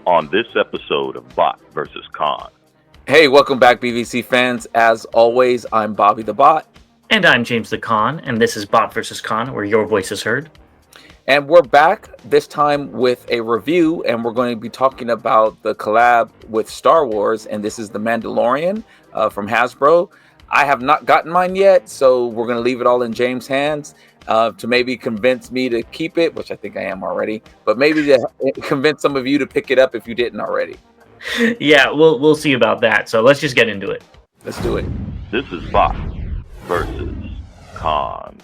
on this episode of Bot versus Con. Hey, welcome back, BVC fans. As always, I'm Bobby the Bot. And I'm James the Con, and this is Bot versus Con, where your voice is heard. And we're back this time with a review, and we're going to be talking about the collab with Star Wars, and this is the Mandalorian from Hasbro. I have not gotten mine yet, so we're going to leave it all in James' hands to maybe convince me to keep it, which I think I am already, but maybe to convince some of you to pick it up if you didn't already. Yeah, we'll see about that. So let's just get into it. Let's do it. This is Bot versus Con.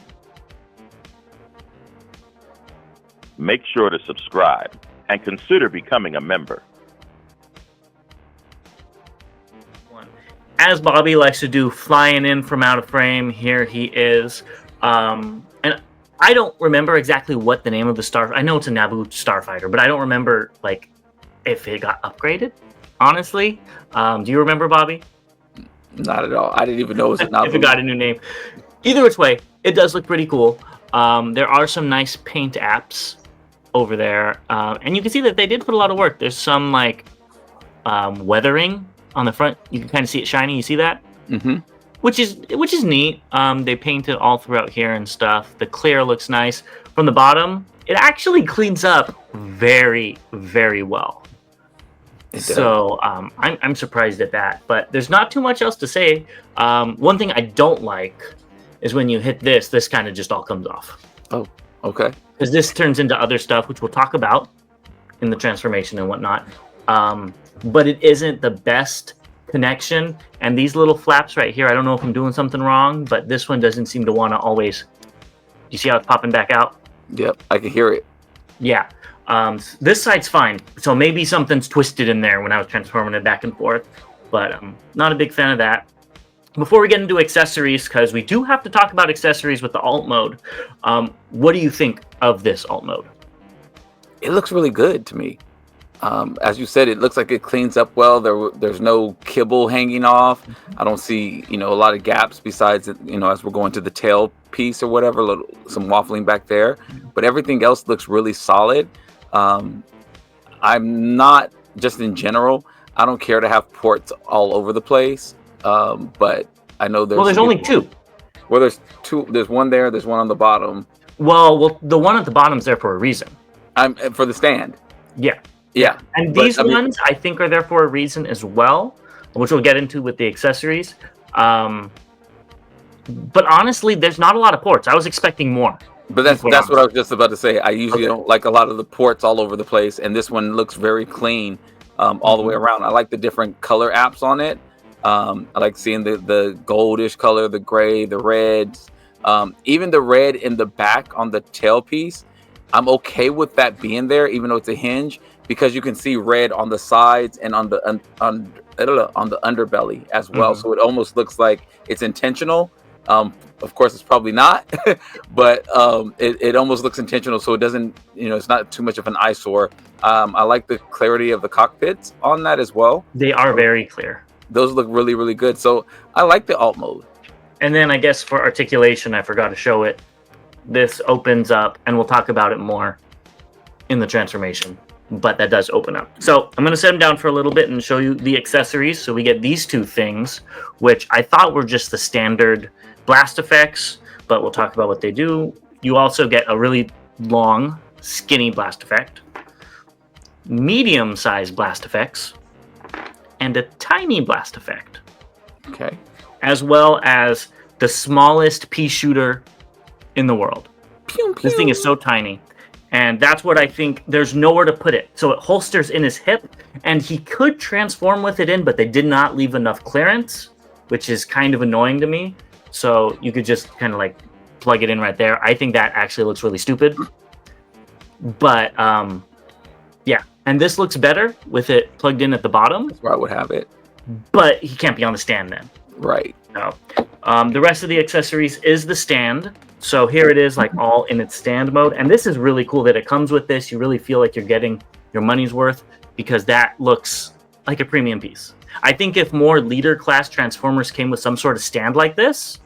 Make sure to subscribe and consider becoming a member. As Bobby likes to do, flying in from out of frame, here he is. And I don't remember exactly what the name of the star. I know it's a Naboo starfighter, but I don't remember like if it got upgraded. Honestly, do you remember, Bobby? Not at all. I didn't even know it was a Naboo. If it got a new name. Either which way, it does look pretty cool. There are some nice paint apps over there, and you can see that they did put a lot of work. There's some like weathering on the front. You can kind of see it shiny. You see that? Mm-hmm. Which is neat. They painted all throughout here and stuff. The clear looks nice. From the bottom, it actually cleans up very, very well. So I'm surprised at that. But there's not too much else to say. One thing I don't like is when you hit this kind of just all comes off. Oh, okay. Because this turns into other stuff, which we'll talk about in the transformation and whatnot. But it isn't the best connection. And these little flaps right here, I don't know if I'm doing something wrong, but this one doesn't seem to want to always... You see how it's popping back out? Yep, I can hear it. Yeah. This side's fine. So maybe something's twisted in there when I was transforming it back and forth. But not a big fan of that. Before we get into accessories, because we do have to talk about accessories with the alt mode, what do you think of this alt mode? It looks really good to me. As you said, it looks like it cleans up well. There's no kibble hanging off. I don't see, a lot of gaps besides, as we're going to the tail piece or whatever, some waffling back there. But everything else looks really solid. I'm not, just in general, I don't care to have ports all over the place. But I know there's only two. Well, there's two. There's one there. There's one on the bottom. Well, the one at the bottom's there for a reason. For the stand. Yeah. Yeah. And these ones, I think, are there for a reason as well, which we'll get into with the accessories. But honestly, there's not a lot of ports. I was expecting more. But that's what I was just about to say. I usually don't like a lot of the ports all over the place, and this one looks very clean all the way around. I like the different color apps on it. I like seeing the goldish color, the gray, the reds, even the red in the back on the tailpiece. I'm okay with that being there, even though it's a hinge, because you can see red on the sides and on the underbelly as well. Mm-hmm. So it almost looks like it's intentional. Of course, it's probably not, but it almost looks intentional. So it doesn't, it's not too much of an eyesore. I like the clarity of the cockpits on that as well. They are very clear. Those look really, really good. So I like the alt mode. And then I guess for articulation, I forgot to show it. This opens up, and we'll talk about it more in the transformation. But that does open up. So I'm going to set them down for a little bit and show you the accessories. So we get these two things, which I thought were just the standard blast effects, but we'll talk about what they do. You also get a really long, skinny blast effect, medium-sized blast effects, and a tiny blast effect. Okay. As well as the smallest pea shooter in the world. Pew, pew. This thing is so tiny. And that's what I think, there's nowhere to put it. So it holsters in his hip, and he could transform with it in, but they did not leave enough clearance, which is kind of annoying to me. So you could just kind of like plug it in right there. I think that actually looks really stupid. But yeah, and this looks better with it plugged in at the bottom. That's where I would have it. But he can't be on the stand then. Right. No. The rest of the accessories is the stand. So here it is, like all in its stand mode. And this is really cool that it comes with this. You really feel like you're getting your money's worth because that looks like a premium piece. I think if more leader class Transformers came with some sort of stand like this,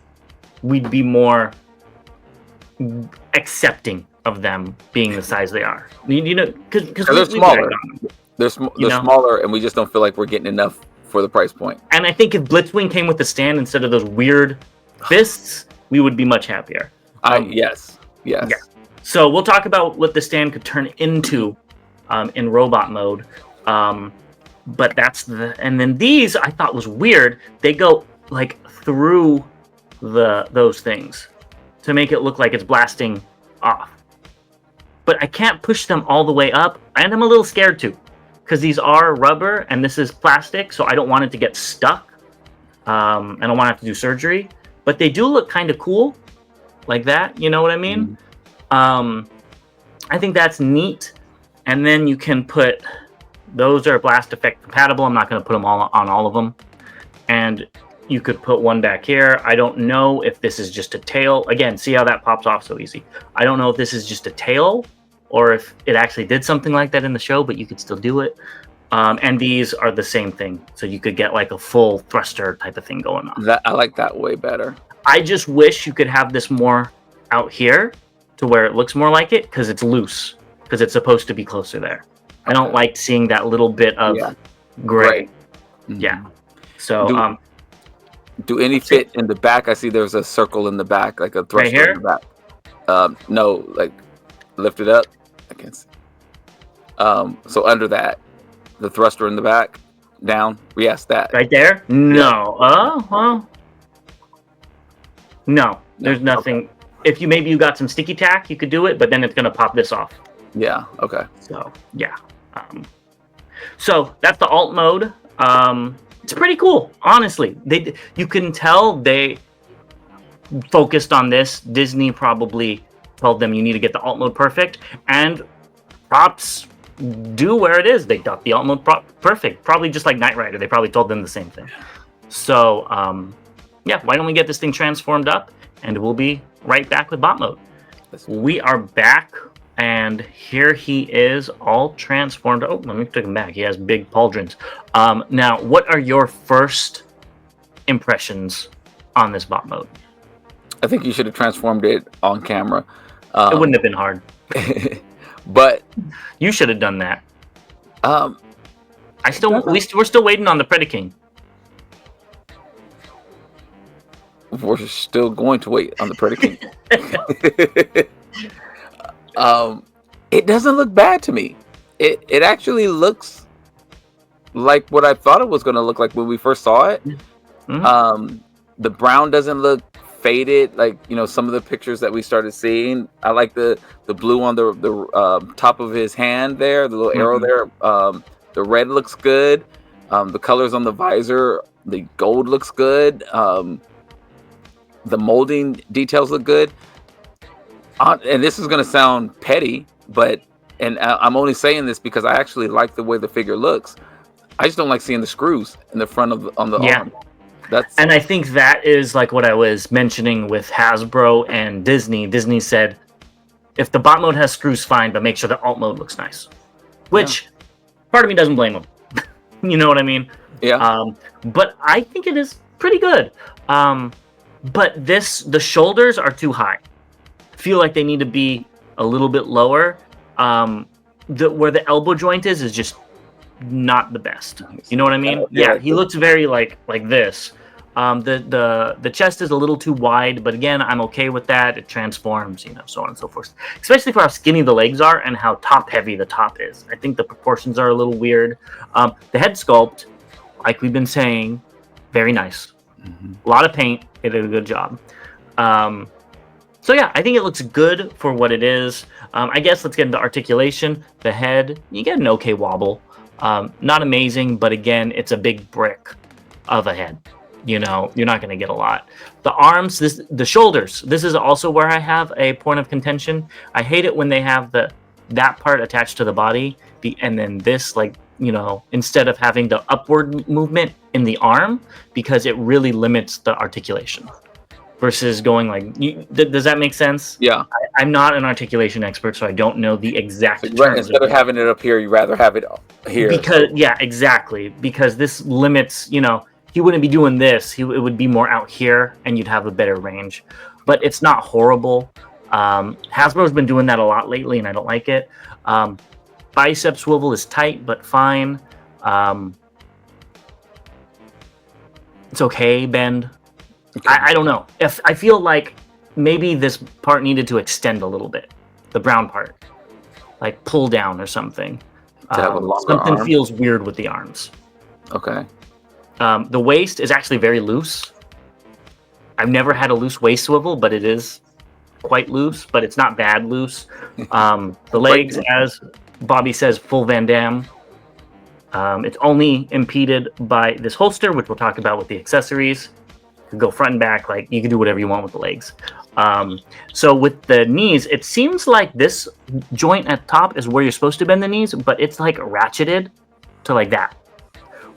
we'd be more accepting of them being the size they are. Because they're smaller. They're smaller, and we just don't feel like we're getting enough for the price point. And I think if Blitzwing came with the stand instead of those weird fists, we would be much happier. Yes. Yeah. So we'll talk about what the stand could turn into in robot mode. But and then these I thought was weird. They go like through those things to make it look like it's blasting off. But I can't push them all the way up, and I'm a little scared too, because these are rubber and this is plastic, so I don't want it to get stuck. I don't want to have to do surgery. But they do look kind of cool, like that. You know what I mean? I think that's neat. And then you can put, those are blast effect compatible. I'm not going to put them all on all of them. And you could put one back here. I don't know if this is just a tail. Again, see how that pops off so easy. I don't know if this is just a tail or if it actually did something like that in the show, but you could still do it. And these are the same thing. So you could get like a full thruster type of thing going on. I like that way better. I just wish you could have this more out here to where it looks more like it, because it's loose, because it's supposed to be closer there. I don't like seeing that little bit of gray. Mm-hmm. Yeah. So do any fit in the back? I see there's a circle in the back, like a thruster right in the back. No, like lift it up. I can't see. So under that, the thruster in the back, down. Yes, that. Right there? No. Well. No, there's nothing. Okay. If maybe you got some sticky tack, you could do it, but then it's gonna pop this off. Yeah. Okay. So yeah. So that's the alt mode. It's pretty cool, honestly. You can tell they focused on this. Disney probably told them you need to get the alt mode perfect, and props do where it is. They got the alt mode perfect. Probably just like Knight Rider. They probably told them the same thing. So yeah, why don't we get this thing transformed up, and we'll be right back with bot mode. We are back, and here he is all transformed. Oh, let me take him back. He has big pauldrons. Now, what are your first impressions on this bot mode? I think you should have transformed it on camera. It wouldn't have been hard. But you should have done that. We're still waiting on the Predaking. We're still going to wait on the Predaking. It doesn't look bad to me. It actually looks like what I thought it was going to look like when we first saw it. Mm-hmm. The brown doesn't look faded like some of the pictures that we started seeing. I like the blue on the top of his hand there, the little arrow there. The red looks good. The colors on the visor, the gold looks good. The molding details look good. And this is going to sound petty, but I'm only saying this because I actually like the way the figure looks. I just don't like seeing the screws in the front on the arm. And I think that is like what I was mentioning with Hasbro and Disney. Disney said, if the bot mode has screws, fine, but make sure the alt mode looks nice. Which, part of me doesn't blame them. You know what I mean? Yeah. But I think it is pretty good. But the shoulders are too high. I feel like they need to be a little bit lower. Where the elbow joint is just not the best. You know what I mean? Yeah, he looks very like this. The chest is a little too wide, but again, I'm okay with that. It transforms, so on and so forth. Especially for how skinny the legs are and how top heavy the top is. I think the proportions are a little weird. The head sculpt, like we've been saying, very nice. Mm-hmm. A lot of paint. It did a good job. So yeah, I think it looks good for what it is. I guess let's get into articulation. The head, you get an okay wobble. Not amazing, but again, it's a big brick of a head. You're not going to get a lot. The arms, the shoulders. This is also where I have a point of contention. I hate it when they have that part attached to the body, and then this, instead of having the upward movement in the arm, because it really limits the articulation. Versus going does that make sense? Yeah. I'm not an articulation expert, so I don't know the exact terms. Instead of having it up here, you'd rather have it here. Exactly. Because this limits, he wouldn't be doing this. It would be more out here, and you'd have a better range. But it's not horrible. Hasbro's been doing that a lot lately, and I don't like it. But bicep swivel is tight, but fine. It's okay, bend. Okay. I don't know. If I feel like maybe this part needed to extend a little bit, the brown part, like pull down or something. To have a longer Something arm? feels weird with the arms. Okay. The waist is actually very loose. I've never had a loose waist swivel, but it is quite loose, but it's not bad loose. The legs, as Bobby says, full Van Damme. It's only impeded by this holster, which we'll talk about with the accessories. You can go front and back, like you can do whatever you want with the legs. So with the knees, it seems like this joint at top is where you're supposed to bend the knees, but it's like ratcheted to like that.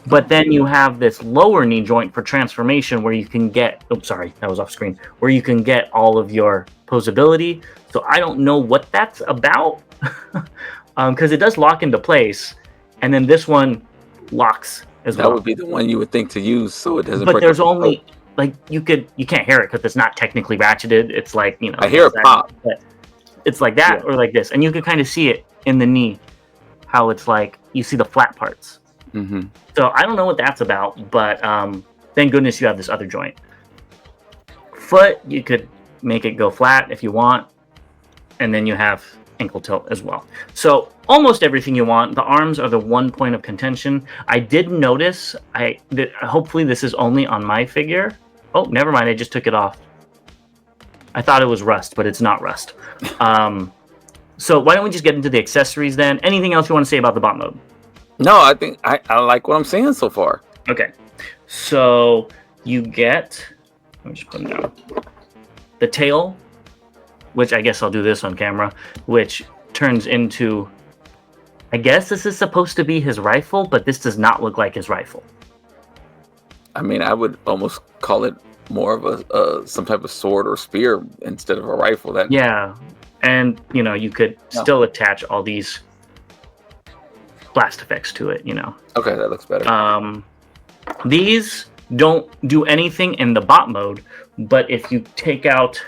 But then you have this lower knee joint for transformation where you can get, oops, sorry, that was off screen, where you can get all of your posability. So I don't know what that's about because it does lock into place. And then this one locks as well. That would be the one you would think to use so it doesn't But break there's up the only, foot. like, you can't hear it because it's not technically ratcheted. It's like, you know. I hear it pop. But it's like that Yeah. or like this. And you can kind of see it in the knee, how it's like, you see the flat parts. Mm-hmm. So I don't know what that's about, but thank goodness you have this other joint. Foot, you could make it go flat if you want, and then you have ankle tilt as well. So almost everything you want. The arms are the one point of contention. I did notice, hopefully this is only on my figure. Oh, never mind, I just took it off. I thought it was rust, but it's not rust. So why don't we just get into the accessories then? Anything else you want to say about the bot mode? No, I think I like what I'm seeing so far. Okay, so you get, let me just put them down. The tail, which I guess I'll do this on camera, which turns into, I guess this is supposed to be his rifle, but this does not look like his rifle. I mean, I would almost call it more of a some type of sword or spear instead of a rifle. That Yeah, and you know, you could still attach all these blast effects to it, you know. Okay, that looks better. These don't do anything in the bot mode, but if you take out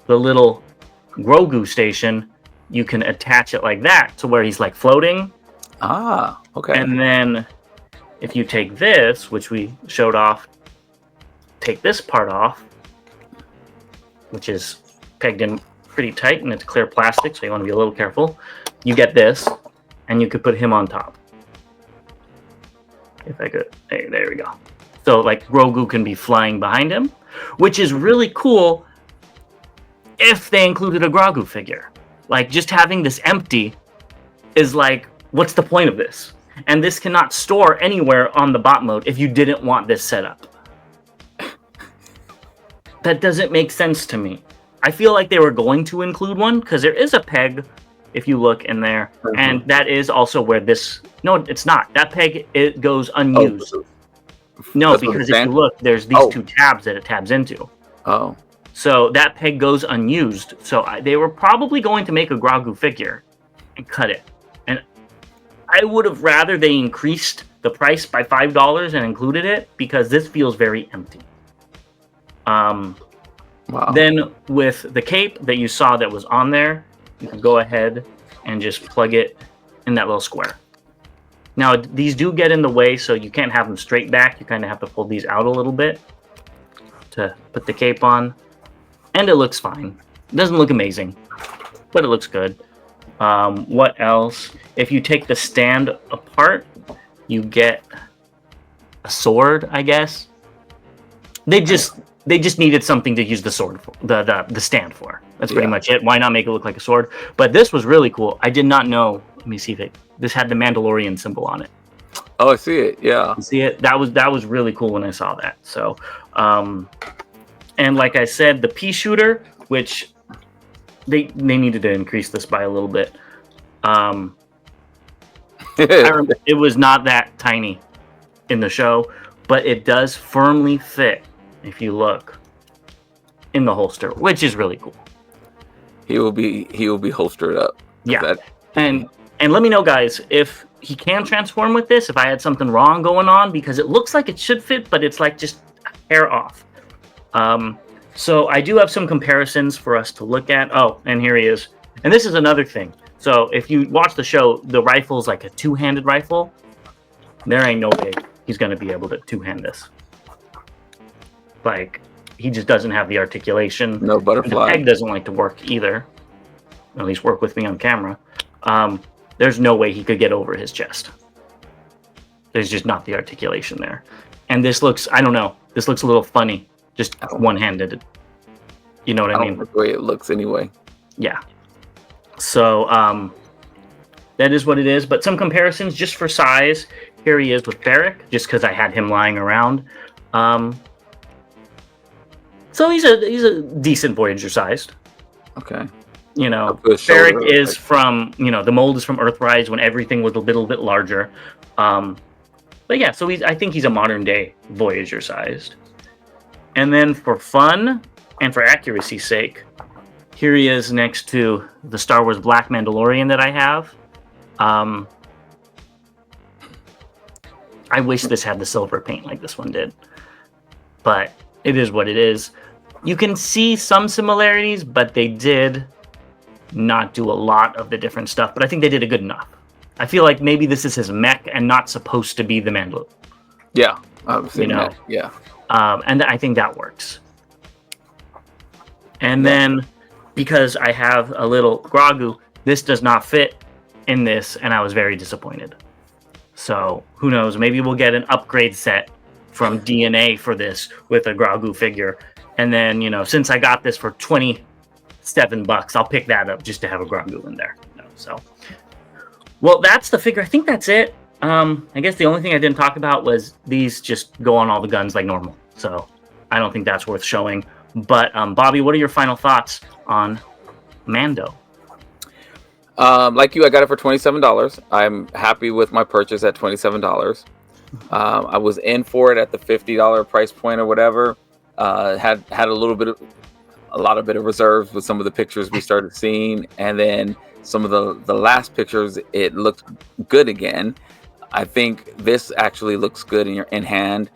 the little Grogu station, you can attach it like that to where he's like floating. Ah, okay. And then if you take this, which we showed off, take this part off, which is pegged in pretty tight and it's clear plastic, so you want to be a little careful. You get this, and you could put him on top. If I could, hey, there we go. So like Grogu can be flying behind him, which is really cool if they included a Grogu figure. Like just having this empty is like, what's the point of this? And this cannot store anywhere on the bot mode if you didn't want this setup. That doesn't make sense to me. I feel like they were going to include one because there is a peg, if you look in there, and that is also where this. No, it's not. That peg, it goes unused. No, because if you look, there's these two tabs that it tabs into. Oh. So that peg goes unused. So they were probably going to make a Grogu figure and cut it. And I would have rather they increased the price by $5 and included it because this feels very empty. Wow. Then with the cape that you saw that was on there, you can go ahead and just plug it in that little square. Now, these do get in the way, so you can't have them straight back. You kind of have to pull these out a little bit to put the cape on. And it looks fine. It doesn't look amazing, but it looks good. What else? If you take the stand apart, you get a sword, I guess. They just needed something to use the sword for, the stand for. That's pretty much it. Why not make it look like a sword? But this was really cool. I did not know. Let me see if this had the Mandalorian symbol on it. Oh, I see it. Yeah. You see it? That was really cool when I saw that. So, and like I said, the pea shooter, which they needed to increase this by a little bit. It was not that tiny in the show, but it does firmly fit if you look in the holster, which is really cool. He will be holstered up. Yeah. And let me know, guys, if he can transform with this, if I had something wrong going on, because it looks like it should fit, but it's like just a hair off. So I do have some comparisons for us to look at. Oh, and here he is. And this is another thing. So if you watch the show, the rifle's like a two-handed rifle. There ain't no way he's going to be able to two-hand this. Like, he just doesn't have the articulation. No butterfly. The peg doesn't like to work either. At least work with me on camera. There's no way he could get over his chest. There's just not the articulation there. And this looks, I don't know, this looks a little funny. Just one-handed. You know what I mean? I don't like the way it looks anyway. Yeah. So, that is what it is. But some comparisons just for size. Here he is with Barrick, just because I had him lying around. So he's a decent Voyager sized. Okay. You know, Barrick is from, you know, the mold is from Earthrise when everything was a little bit larger. But yeah, so I think he's a modern day Voyager sized. And then for fun and for accuracy's sake, here he is next to the Star Wars Black Mandalorian that I have. I wish this had the silver paint like this one did. But it is what it is. You can see some similarities, but they did not do a lot of the different stuff. But I think they did a good enough. I feel like maybe this is his mech and not supposed to be the Mandalorian. Yeah, you know, yeah. And I think that works. And then, because I have a little Grogu, this does not fit in this, and I was very disappointed. So, who knows? Maybe we'll get an upgrade set from DNA for this with a Grogu figure. And then, you know, since I got this for $27, I'll pick that up just to have a Grogu in there. You know, so, well, that's the figure. I think that's it. I guess the only thing I didn't talk about was these just go on all the guns like normal. So I don't think that's worth showing. But Bobby, what are your final thoughts on Mando? Like you, I got it for $27. I'm happy with my purchase at $27. I was in for it at the $50 price point or whatever. Had a lot of reserves with some of the pictures we started seeing, and then some of the last pictures it looked good again. I think this actually looks good in hand.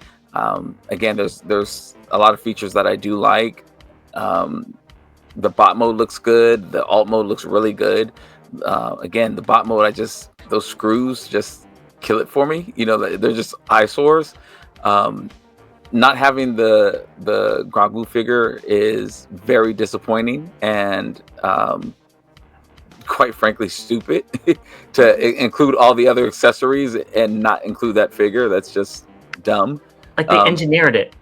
Again, there's a lot of features that I do like. The bot mode looks good. The alt mode looks really good. Again, the bot mode, those screws just kill it for me. You know, they're just eyesores. Not having the Grogu figure is very disappointing and quite frankly stupid to include all the other accessories and not include that figure. That's just dumb. Like they engineered it.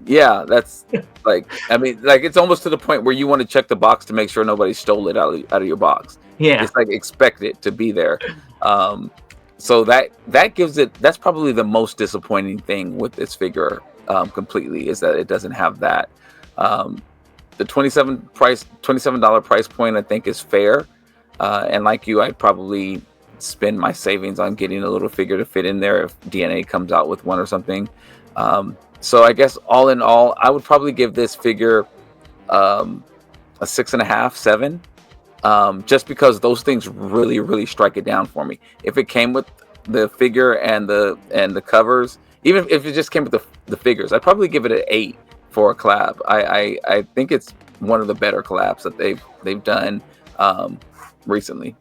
Yeah, that's like, I mean, like it's almost to the point where you want to check the box to make sure nobody stole it out of your box. Yeah, it's like expect it to be there. So that gives it. That's probably the most disappointing thing with this figure. Completely is that it doesn't have that. The $27 price point I think is fair. And like you, I'd probably spend my savings on getting a little figure to fit in there if DNA comes out with one or something. So I guess all in all, I would probably give this figure a 6.5, 7. Just because those things really, really strike it down for me. If it came with the figure and the covers, even if it just came with the figures, I'd probably give it an 8 for a collab. I think it's one of the better collabs that they've done recently.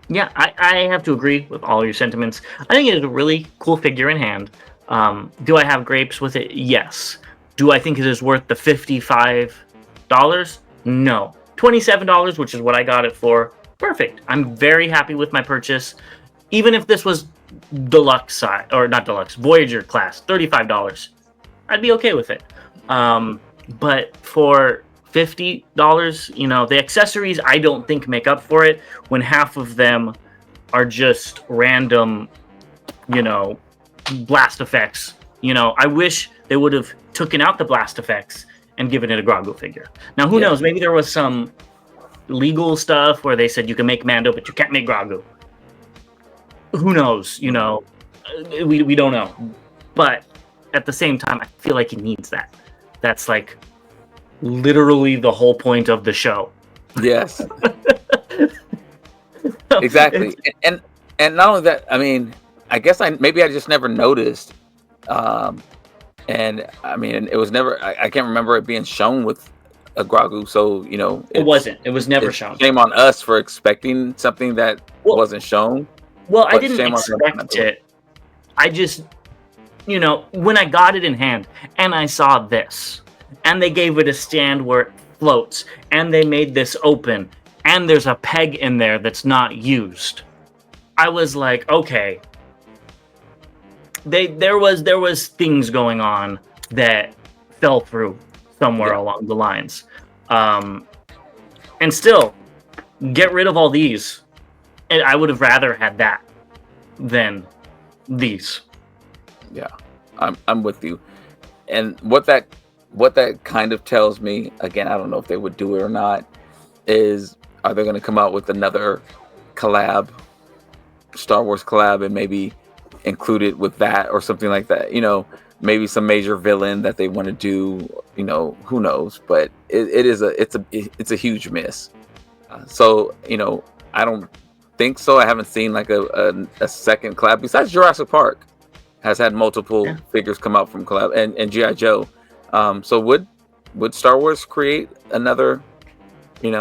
Yeah, I have to agree with all your sentiments. I think it is a really cool figure in hand. Do I have grapes with it? Yes. Do I think it is worth the $55? No. $27, which is what I got it for. Perfect. I'm very happy with my purchase. Even if this was deluxe size, or not deluxe, Voyager class, $35, I'd be okay with it. But for $50, you know, the accessories I don't think make up for it when half of them are just random, you know, blast effects. You know, I wish they would have taken out the blast effects and given it a Grogu figure. Now, who knows? Maybe there was some legal stuff where they said you can make Mando, but you can't make Grogu. Who knows? You know, we don't know. But at the same time, I feel like he needs that. That's like literally the whole point of the show. Yes. Exactly. And not only that, I mean, I guess I just never noticed. And I mean, it was never, I can't remember it being shown with a Grogu, so It wasn't. It was never shown. Shame on us for expecting something that wasn't shown. Well, I didn't expect it. I just, when I got it in hand and I saw this, and they gave it a stand where it floats, and they made this open, and there's a peg in there that's not used, I was like, okay. There was things going on that fell through somewhere along the lines. And still, get rid of all these. And I would have rather had that than these. Yeah, I'm with you. And what that kind of tells me, again, I don't know if they would do it or not, is are they going to come out with another collab, Star Wars collab, and maybe include it with that or something like that? Maybe some major villain that they want to do. Who knows? But it's a huge miss. So I don't think so. I haven't seen like a second collab besides Jurassic Park has had multiple figures come out from collab, and G.I. Joe. So would Star Wars create another, maybe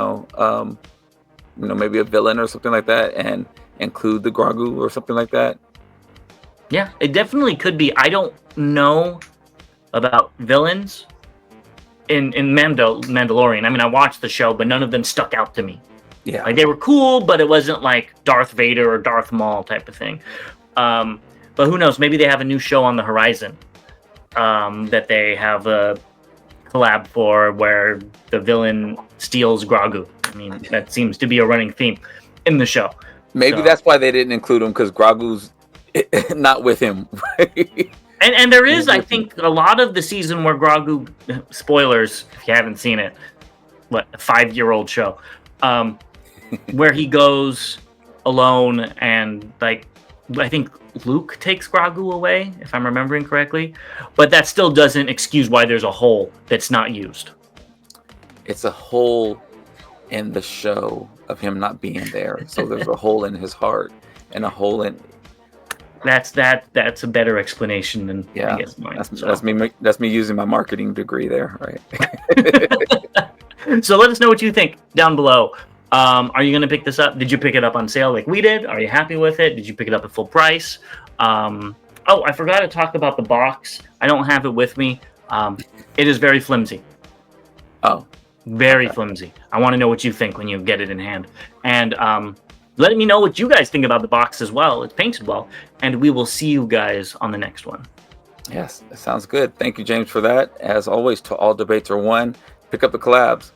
a villain or something like that, and include the Grogu or something like that? Yeah, it definitely could be. I don't know about villains in Mandalorian. I mean, I watched the show, but none of them stuck out to me. Yeah, like they were cool, but it wasn't like Darth Vader or Darth Maul type of thing. But who knows? Maybe they have a new show on the horizon that they have a collab for, where the villain steals Grogu. I mean, that seems to be a running theme in the show. Maybe that's why they didn't include him, because Grogu's not with him. And there is, I think, a lot of the season where Grogu, spoilers if you haven't seen it, a 5-year-old show, where he goes alone, and like I think Luke takes Grogu away, if I'm remembering correctly, but that still doesn't excuse why there's a hole that's not used. It's a hole in the show of him not being there, so there's a hole in his heart and a hole in. That's a better explanation than I guess mine. That's me using my marketing degree there, right? So let us know what you think down below. Are you going to pick this up? Did you pick it up on sale like we did? Are you happy with it? Did you pick it up at full price? I forgot to talk about the box. I don't have it with me. It is very flimsy. Oh. Very flimsy. I want to know what you think when you get it in hand. And let me know what you guys think about the box as well. It's painted well. And we will see you guys on the next one. Yes, that sounds good. Thank you, James, for that. As always, to all debates are won. Pick up the collabs.